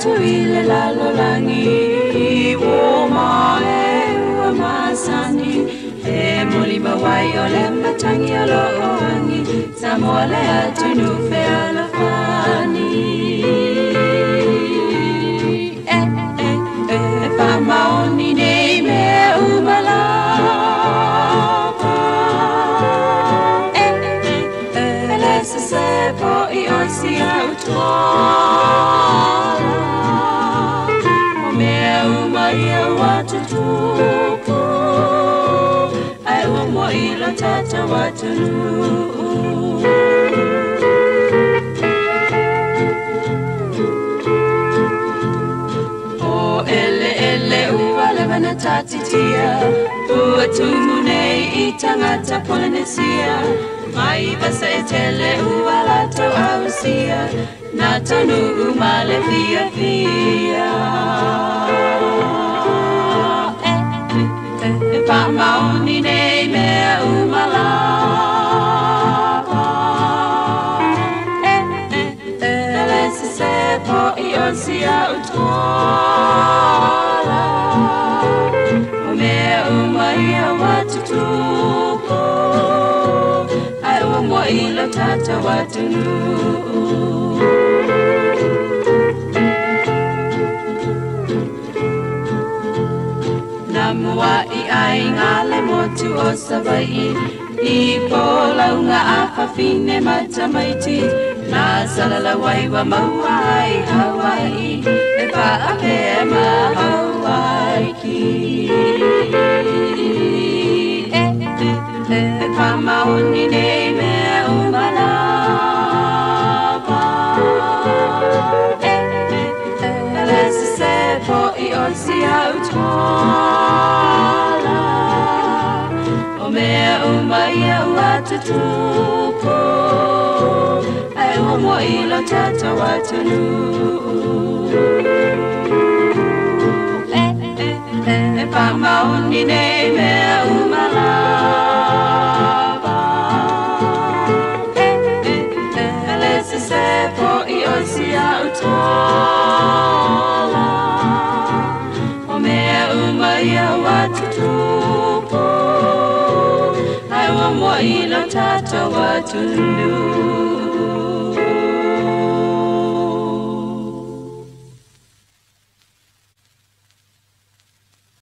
tu ile la lolangi wo ma e wa masani e molima wai o le matangi o lo oangi sa mole atu nu fe ala fani pa maoni nei me umala se po I osia utola o mea umaia watu tupu ai umo ilo tata watu o ele uwale wana tatitia ua tumunei itangata Polynesia mai basa etele uwalato ausia natanu umale via via pa maoni nei mea umalava elese se po I osia utola o mea umaia watu tupo mo ilo tata watu namua I ai ngale motu o savai I pola unga afafine matamaiti na salala waiwa mawai Hawaii e pa apema Hawaii ki pa maoni nei me umalava elese se po I osia utola o mea umaia watu tupu ai umo ilo tata watu pa maoni nei me umalava se po I osia utola o mea umaia watu tupu ai umo ilo tata watu